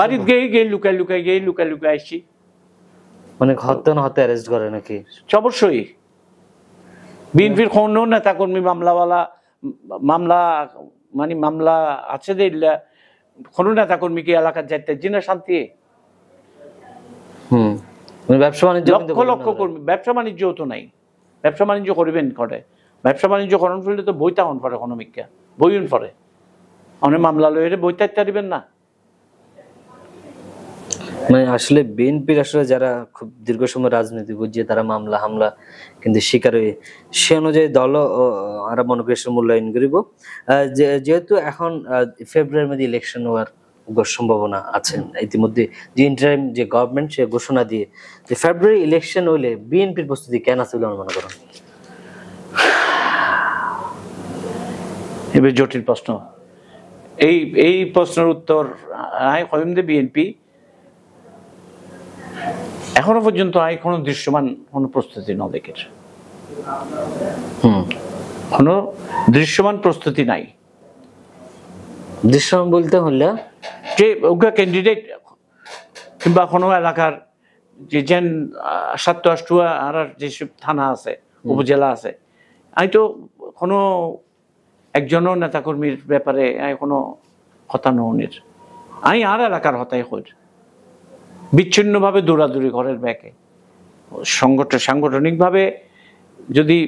বাড়িতে গিয়ে লুকাই লুকাই আসছি, মানে হতে না হতে অ্যারেস্ট করে নাকি? অবশ্যই বিএনপির কোনো নেতা কর্মী মামলাওয়ালা মামলা আছে দিল্লা, কোনো নেতা কর্মীকে এলাকার যাইতে জিনা শান্তি। ব্যবসা বাণিজ্য লক্ষ লক্ষ কর্মী, ব্যবসা বাণিজ্য তো নাই, ব্যবসা বাণিজ্য করবেন করে, ব্যবসা বাণিজ্য করণ ফেললে তো বইটা অন পড়ে, কোনো মিকা বইন পড়ে অনেক মামলা লইরে বইটা দিবেন না। মানে আসলে বিএনপির আসলে যারা খুব দীর্ঘ সময় রাজনীতি বুঝিয়ে তারা মামলা হামলা কিন্তু শিকার হয়ে, সে অনুযায়ী দল আমরা মনে করি মূল্যায়ন করিব। যেহেতু এখন ফেব্রুয়ারির মধ্যে ইলেকশন হওয়ার সম্ভাবনা আছে, ইতিমধ্যে যে ইন্টারিম যে গভর্নমেন্ট সে ঘোষণা দিয়ে যে ফেব্রুয়ারি ইলেকশন হইলে বিএনপির প্রস্তুতি কেন আছে বলে মনে করেন? এবার জটিল প্রশ্ন, এই প্রশ্নের উত্তর বিএনপি এখনো পর্যন্ত কোনো দৃশ্যমান কোনো প্রস্তুতি না দেখেছে, কোনো দৃশ্যমান প্রস্তুতি নাই। দৃশ্যমান বলতে হলে যে ক্যান্ডিডেট কিংবা কোনো এলাকার যে 7-8টা আর যেসব থানা আছে, উপজেলা আছে, আমি তো কোনো একজনও নেতাকর্মীর ব্যাপারে কোনো কথা ননির, আমি আর এলাকার হতাই হই বিচ্ছিন্নভাবে দৌড়াদৌড়ি ঘরের ব্যাকে, সাংগঠনিকভাবে যদি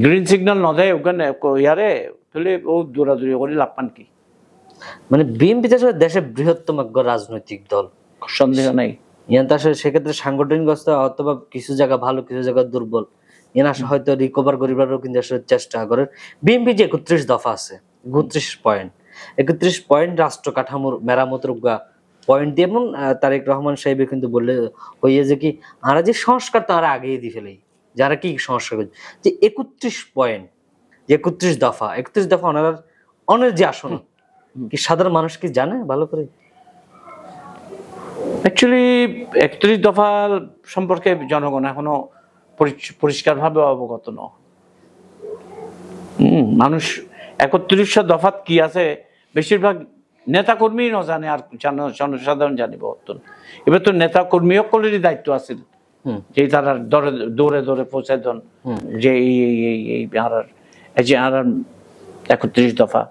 গ্রিন সিগন্যাল ন দেয় ওখানে ইয়ারে তাহলে ও দৌড়াদৌড়ি করে লাভ পান কি? মানে বিএনপি তো আসলে দেশের বৃহত্তম এক রাজনৈতিক দল, সন্দেহ নাই। ইয়ান তো আসলে সেক্ষেত্রে সাংগঠনিক অবস্থা অথবা কিছু জায়গা ভালো কিছু জায়গা দুর্বল, ইয়ান আসলে হয়তো রিকভার করিবারও কিন্তু আসলে চেষ্টা করে। বিএনপি যে 31 দফা আছে, 31 পয়েন্ট রাষ্ট্র কাঠামোর মেরামতের পয়েন্ট দিয়ে, এমন তারেক রহমান সাহেব কিন্তু বললে হইয়ে যে কি আমরা যে সংস্কার তো আমরা আগেই দিয়ে ফেলেই, যারা কি সংস্কার করছে যে 31 পয়েন্ট, যে 31 দফা, 31 দফা ওনার অনের যে আসন কি সাধারণ মানুষ কি জানে ভালো করে? অ্যাকচুয়ালি 31 দফা সম্পর্কে জনগণ এখনো পরিষ্কারভাবে অবগত ন। মানুষ 31 দফাত কি আছে বেশিরভাগ নেতা কর্মী ন জানে, আর জনসাধারণ জানিব। এবার তো নেতা কর্মী সকলেরই দায়িত্ব আছে যে তারা দৌড়ে দৌড়ে পৌঁছায় দেন যে এই আর 31 দফা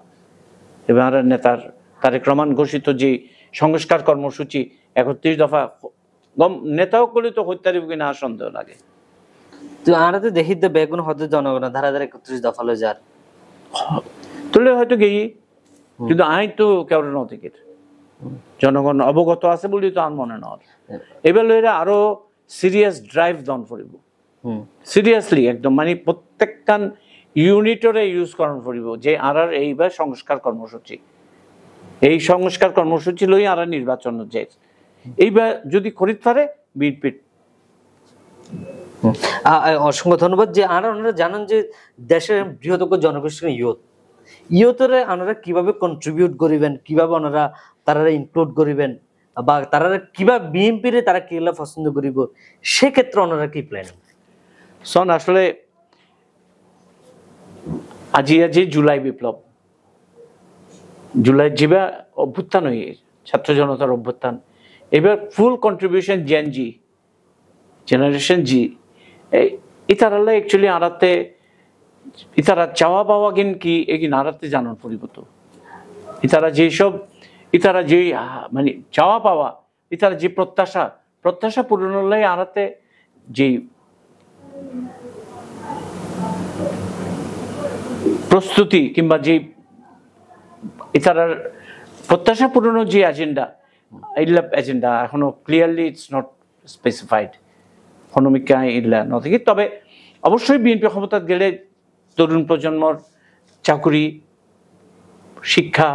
এবার নেতার তারেক রহমান ঘোষিত যে সংস্কার কর্মসূচি 31 দফা নেতাও করলে তো হত্যারি কিনা সন্দেহ লাগে। তো আমরা তো দেখি তো বেগুন হয়তো জনগণ ধারা ধারা 31 দফা লো যার তুলে হয়তো গেই, কিন্তু আইন তো কেউ নথিকে জনগণ অবগত আছে বলি তো আর মনে নয়। এবার এরা আরো সিরিয়াস ড্রাইভ ডাউন করিব, সিরিয়াসলি একদম, মানে প্রত্যেকটা ইউনিটরে ইউজ করার পড়িব যে আর এইবার সংস্কার কর্মসূচি, এই সংস্কার কর্মসূচি লই আর নির্বাচন যে এইবার যদি করিতে পারে বিএনপি। অসংখ্য ধন্যবাদ। যে আর ওনারা জানেন যে দেশের বৃহত্তম জনগোষ্ঠী ইয়ুথরে ওনারা কিভাবে কন্ট্রিবিউট করিবেন, কিভাবে ওনারা তারা ইনক্লুড করিবেন, বা তারা কিভাবে বিএনপিরে তারা কিলা পছন্দ করিব, সেক্ষেত্রে ওনারা কি প্ল্যান? সন আসলে আজি জুলাই বিপ্লব, জুলাই যেবা অভ্যুত্থান হয়ে ছাত্র জনতার অভ্যুত্থান, এবার ফুল কন্ট্রিবিউশন জেনারেশন জি ইতারাল্লা একচুয়ালি আড়াতে ইতারা চাওয়া পাওয়া কিন কি এগিন আড়াতে জানার পরিবর্ত ইতারা যেসব ইতারা যে মানে চাওয়া পাওয়া ইতারা যে প্রত্যাশা পূরণের আড়াতে যে প্রস্তুতি কিংবা যে ইতারার প্রত্যাশা পূরণের যে এজেন্ডা এখনো ক্লিয়ারলি ইটস নট স্পেসিফাইড হনমিকা ইল্লা নথি। তবে অবশ্যই বিএনপি ক্ষমতা গেলে তরুণ প্রজন্মর চাকুরি, শিক্ষা,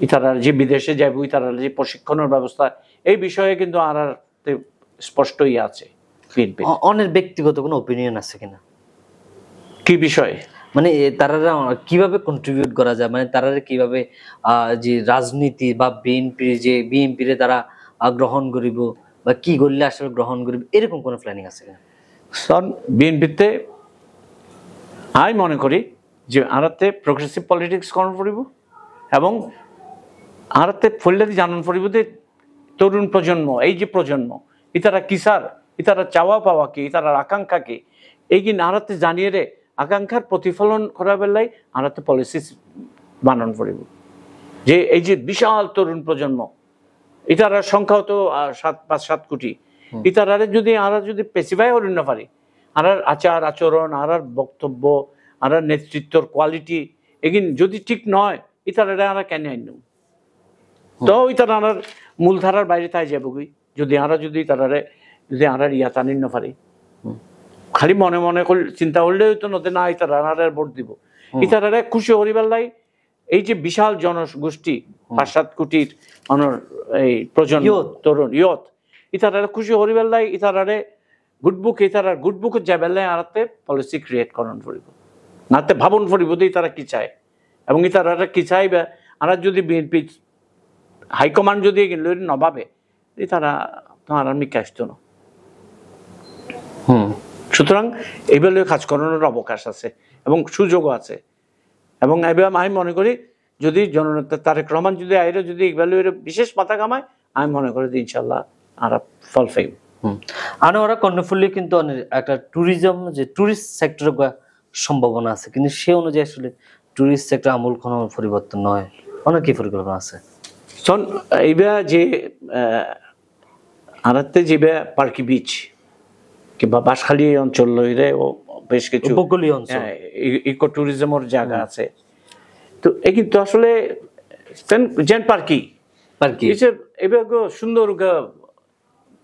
ইতারার যে বিদেশে যাইব, ইতারার যে প্রশিক্ষণের ব্যবস্থা, এই বিষয়ে কিন্তু আর স্পষ্টই আছে। বিএনপি অনেক ব্যক্তিগত কোনো ওপিনিয়ন আছে কিনা কি বিষয়ে, মানে তারা কিভাবে কন্ট্রিবিউট করা যায়, মানে তারা কিভাবে যে রাজনীতি বা বিএনপিরে তারা গ্রহণ করিব বা কি করলে আসলে গ্রহণ করিব, এরকম কোনো প্ল্যানিং আছে কিনা? বিএনপিতে আমি মনে করি যে আরাতে প্রগ্রেসিভ পলিটিক্স করার পড়িব এবং আরাতে ফল্লাদি জানান পড়িব যে তরুণ প্রজন্ম, এই যে প্রজন্ম ইতারা কিসার, ইতারা চাওয়া পাওয়া কি, ইতারার আকাঙ্ক্ষা কি, এই কি আরাতে জানিয়ে রে আকাঙ্ক্ষার প্রতিফলন করার বেলায় আরাতে পলিসি বানান পড়িব। যে এই যে বিশাল তরুণ প্রজন্ম, ইতারার সংখ্যাও তো 5-7 কোটি, ইতারারে যদি পেসিফাই করি না পারি, আর আচার আচরণ, আর বক্তব্য, আর নেতৃত্বর কোয়ালিটি এগিন যদি ঠিক নয়, ইতারারে আমরা কেন আইন তো ইতারা আর মূলধারার বাইরে তাই যাবো কি যদি তারারে যদি আর ইয়া টানিন না পারি। খালি মনে মনে চিন্তা করলেও তো নতে না ইতারা ভোট দিব, ইতারারে খুশি করিবার লাই এই যে বিশাল জনগোষ্ঠী 5-7 কোটির এই প্রজন্ম তরুণ ইয়ত, ইতারারে খুশি করিবার লাই ইতারারে গুডবুকের যাবার লাই আরাতে পলিসি ক্রিয়েট করন পড়িব, নাতে ভাবন পড়িব যে তারা কি চায় এবং ইতারারে কি চাইবে। আর যদি বিএনপি হাইকমান্ড যদি নভাবে তারা তোমার মিকে আসতো না। সুতরাং এইভাবে কাজ করানোর অবকাশ আছে এবং সুযোগও আছে। এবং এবার আমি মনে করি যদি জননেতা তারেক রহমান যদি আইরে যদি এইভাবে বিশেষ মাথা কামায়, আমি মনে করি যে ইনশাল্লাহ আর ফল পাইব। আর ওরা কর্ণফুলী কিন্তু একটা ট্যুরিজম যে ট্যুরিস্ট সেক্টর সম্ভাবনা আছে, কিন্তু সে অনুযায়ী আসলে ট্যুরিস্ট সেক্টর আমূল কোনো পরিবর্তন নয়, অনেক কি পরিকল্পনা আছে এইবা যে আরাতে যেবা পার্কি বিচ কিংবা বাঁশখালী অঞ্চল লইরে ও বেশ কিছু উপকূলীয় অঞ্চল ইকো ট্যুরিজমের জায়গা আছে। তো এই কিন্তু আসলে যেন পার্কি পার্কি এবার সুন্দর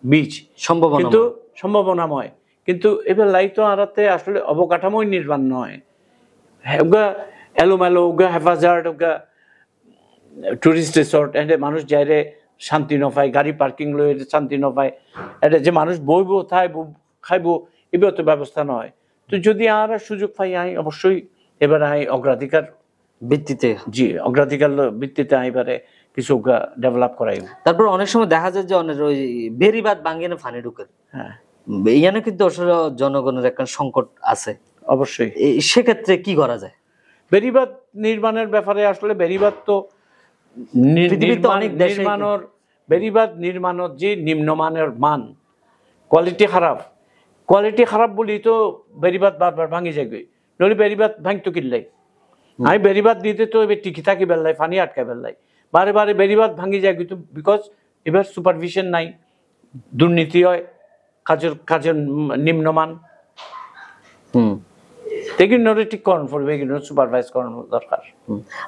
বীজ সম্ভাবনা কিন্তু সম্ভাবনাময়, কিন্তু এবার লাইট আরাতে আসলে অবকাঠামোই নির্মাণ নয়, ওগা এলোমেলো, ওগা হেফাজার্ড, ওগা টুরিস্ট রিসোর্ট, এনে মানুষ যাইরে শান্তি নপায়, গাড়ি পার্কিং লই শান্তি নপায়, এটা যে মানুষ বইব থাইব খাইব এবার তো ব্যবস্থা নয়। তো যদি আর সুযোগ পাই আই অবশ্যই এবার আই অগ্রাধিকার ভিত্তিতে, জি অগ্রাধিকার ভিত্তিতে এবারে কিছু ডেভেলপ করাই। তারপর অনেক সময় দেখা যায় যে অনেক ওই বেরিবাদ ভাঙিয়ে ফানি ঢুকে, হ্যাঁ ইয়ানে কিন্তু আসলে জনগণের একটা সংকট আছে, অবশ্যই। সেক্ষেত্রে কি করা যায়? বেরিবাদ নির্মাণের ব্যাপারে আসলে বেরিবাদ তো নির্মাণের বেরিবাদ নির্মাণের যে নিম্নমানের মান, কোয়ালিটি খারাপ বলি তো বেরিবাদ বারবার ভাঙি যাবে, নইলে বেরিবাদ ভাঙতো কিনলাই। আমি বেরিবাদ দিতে তো এবার টিকি থাকি বেললাই, পানি আটকায় বেললাই, বারে বারে বেরিবাদ ভাঙি যায় কিন্তু বিকজ এবার সুপারভিশন নাই, দুর্নীতি হয়, কাজের নিম্নমান, এগুলো ঠিক করানো পড়বে, এগুলো সুপারভাইজ করানো দরকার।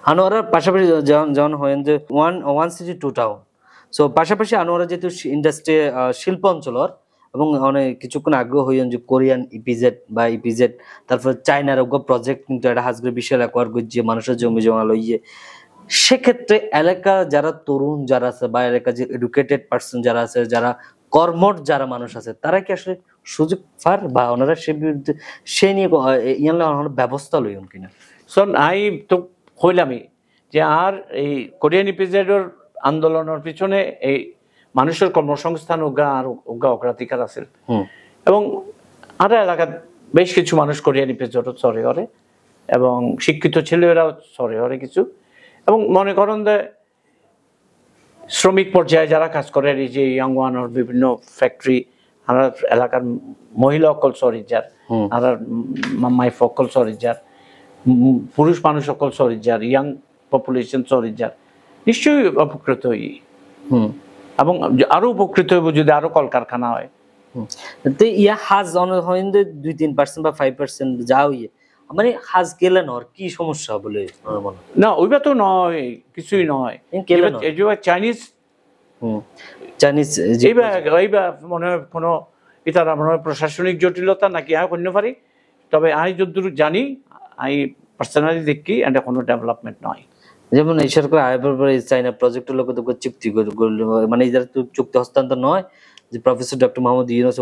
আনোয়ারার পাশাপাশি যেমন হয় যে one city to town, so পাশাপাশি আনোয়ারা যেহেতু ইন্ডাস্ট্রি শিল্প অঞ্চলর এবং অনেক কিছুক্ষণ আগ্রহ হইন যে কোরিয়ান ইপিজেড বা ইপিজেড, তারপর চায়নার প্রজেক্ট কিন্তু একটা হাজগের বিশাল একবার গিয়ে মানুষের জমি জমা লইয়ে, সেক্ষেত্রে এলাকা যারা তরুণ যারা আছে বা এলাকা যে এডুকেটেড পার্সন যারা আছে, যারা কর্মঠ যারা মানুষ আছে, তারা কি আসলে সুযোগ পার বা ওনারা সে বিরুদ্ধে সে নিয়ে ব্যবস্থা লইন কিনা? শোন আই তো কইলামই যে আর এই কোরিয়ান ইপিজেডের আন্দোলনের পিছনে এই মানুষের কর্মসংস্থান উগা অগ্রাধিকার আছে, এবং আর এলাকার বেশ কিছু মানুষ কোরিয়ান ইপিজেডও চরে করে এবং শিক্ষিত ছেলেরাও চরে করে কিছু, এবং মনে করেন যে শ্রমিক পর্যায়ে যারা কাজ করে এই যে ইয়াং ওয়ানের বিভিন্ন ফ্যাক্টরি, আর এলাকার মহিলা অকল সরিজার, আর মাই ফকল সরিজার, পুরুষ মানুষ সকল সরিজার, ইয়াং পপুলেশন সরিজার নিশ্চয়ই উপকৃত হই, এবং আরো উপকৃত হইব যদি আরো কলকারখানা হয়। তো ইয়া হাজ হয় 2-3% বা 5% যাও, ইয়ে মানে হাজ গেলে নর কি সমস্যা বলে না, ওইবা তো নয়, কিছুই নয়, চাইনিজ এইবা মনে হয় কোনো ইতারা মনে হয় প্রশাসনিক জটিলতা নাকি আমি করতে পারি, তবে আমি যতদূর জানি আমি পার্সোনালি দেখি এটা কোনো ডেভেলপমেন্ট নয়। যেমন এই সরকার আইবার পরে চাইনা প্রজেক্টের লোক চুক্তি করল, মানে যারা চুক্তি হস্তান্তর নয়, যে professor doctor Mohammad Yunus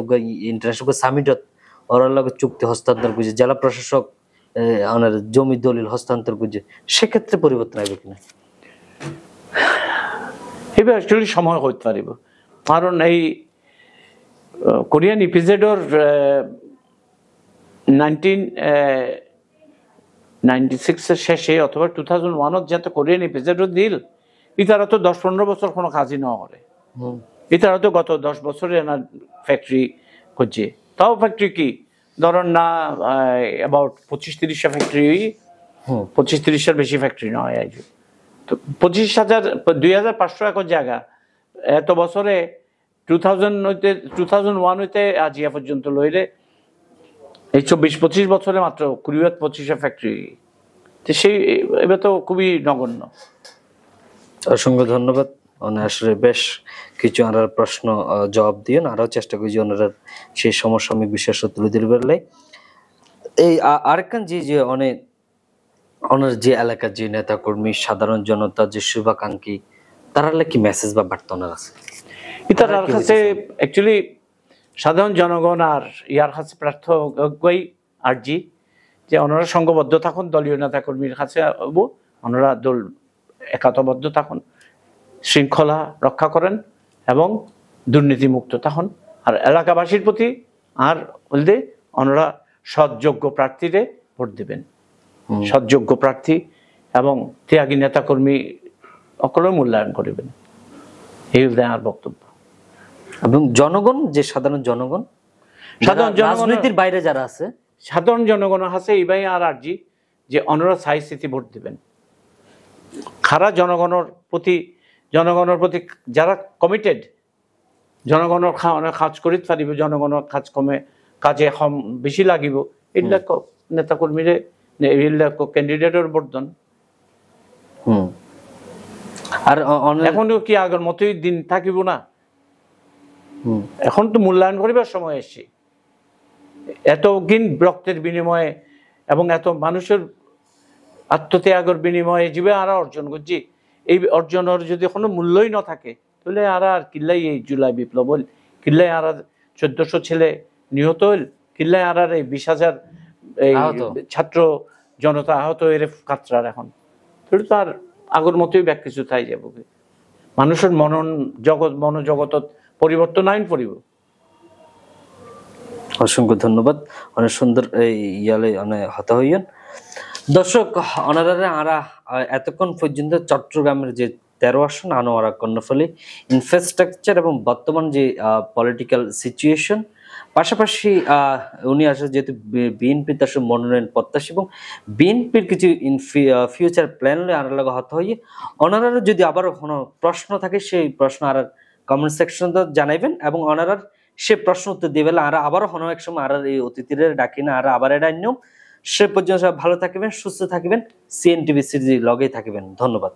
international সামিটত ওরার লগে চুক্তি হস্তান্তর করছে, জেলা প্রশাসক ওনার জমি দলিল হস্তান্তর করছে, সেক্ষেত্রে পরিবর্তন আসবে কিনা? এবার অ্যাকচুয়ালি সময় হইতে পারিব, কারণ এই কোরিয়ান ইপিজেডর 1996 শেষে অথবা 2001 যাতে কোরিয়ান ইপিজেডর দিল, ইতারা তো 10-15 বছর কোনো কাজই না করে, ইতারা তো গত 10 বছরে না ফ্যাক্টরি করছে, তাও ফ্যাক্টরি কি ধরেন না অ্যাবাউট 25-30টা ফ্যাক্টরি, 25-30টার বেশি ফ্যাক্টরি নয়, তো 25,000-2,500 একর জায়গা এত বছরে 2001 হইতে আজ ইয়া পর্যন্ত লইলে এই 24-25 বছরে মাত্র 20-25টা ফ্যাক্টরি, তো সেই এবার তো খুবই নগণ্য। অসংখ্য ধন্যবাদ, আসলে বেশ কিছু আনার প্রশ্ন জবাব দিয়ে আরও চেষ্টা করি যে ওনারা সেই সমসাময়িক বিষয় তুলে দিতে পারলে। এই আরেকখান যে অনেক ওনার যে এলাকার যে নেতা কর্মী সাধারণ জনতা যে শুভাকাঙ্ক্ষী, তারা কি মেসেজ বা বার্তা ওনার আছে? ইতার কাছে অ্যাকচুয়ালি সাধারণ জনগণ আর ইয়ার কাছে প্রার্থী আর্জি যে ওনারা সংঘবদ্ধ থাকুন, দলীয় নেতা কর্মীর কাছে ওনারা দল একাত্মবদ্ধ থাকুন, শৃঙ্খলা রক্ষা করেন এবং দুর্নীতিমুক্ত থাকুন, আর এলাকাবাসীর প্রতি আর বলতে ওনারা সৎযোগ্য প্রার্থীরে ভোট দেবেন, সৎযোগ্য প্রার্থী এবং ত্যাগী নেতাকর্মী সকলে মূল্যায়ন করবেন, এই আর বক্তব্য। এবং জনগণ যে সাধারণ জনগণ রাজনীতির বাইরে যারা আছে, সাধারণ জনগণের কাছে এইবাই আর আর্জি যে ওনারা সাই স্থিতি ভোট দেবেন, খারা জনগণের প্রতি যারা কমিটেড, জনগণের কাজ করিতে পারিব, জনগণের কাজ কাজে বেশি লাগিব, এইবিলাক নেতাকর্মীরে এইবিলাক ক্যান্ডিডেটের ভোট দেন। আর এখনো কি আগের মতোই দিন থাকিব না? হুম। এখন তো মূল্যায়ন করিবার সময় এসছে। এত গিন রক্তের বিনিময়ে এবং এত মানুষের আত্মত্যাগের বিনিময়ে জীবে আরা অর্জন করছি, এই অর্জনের যদি কোনো মূল্যই না থাকে তাহলে আর কিল্লাই এই জুলাই বিপ্লব হইল, কিল্লাই আর 1400 ছেলে নিহত হইল, কিল্লাই আর এই 20,000 এই ছাত্র জনতা আহত এর কাতরার এখন তাহলে তো আর আগের মতোই ব্যাক কিছু থাই যাব। মানুষের মনোজগত পরিবর্তন আইন পড়িব। অসংখ্য ধন্যবাদ, অনেক সুন্দর এই ইয়ালে অনেক হতা হইয়েন। দর্শক অনারারে আরা এতক্ষণ পর্যন্ত চট্টগ্রামের যে 13 আসন আনোয়ারা কর্ণফুলী ইনফ্রাস্ট্রাকচার এবং বর্তমান যে পলিটিক্যাল সিচুয়েশন, পাশাপাশি উনি আসলে যেহেতু বিএনপি তার মনোনয়ন প্রত্যাশী এবং বিএনপির কিছু ফিউচার প্ল্যান আর লাগে হতা হইয়ে অনারার যদি আবারও কোনো প্রশ্ন থাকে সেই প্রশ্ন আর কমেন্ট সেকশনে জানাইবেন এবং অনারার সে প্রশ্ন উত্তর দিবে আর আবারও কোনো এক সময় আর এই অতিথিদের ডাকি না আর আবার এটা নিয়ম। সে পর্যন্ত সব ভালো থাকবেন, সুস্থ থাকবেন, সিএনটিভি সিরিজ লগেই থাকবেন। ধন্যবাদ।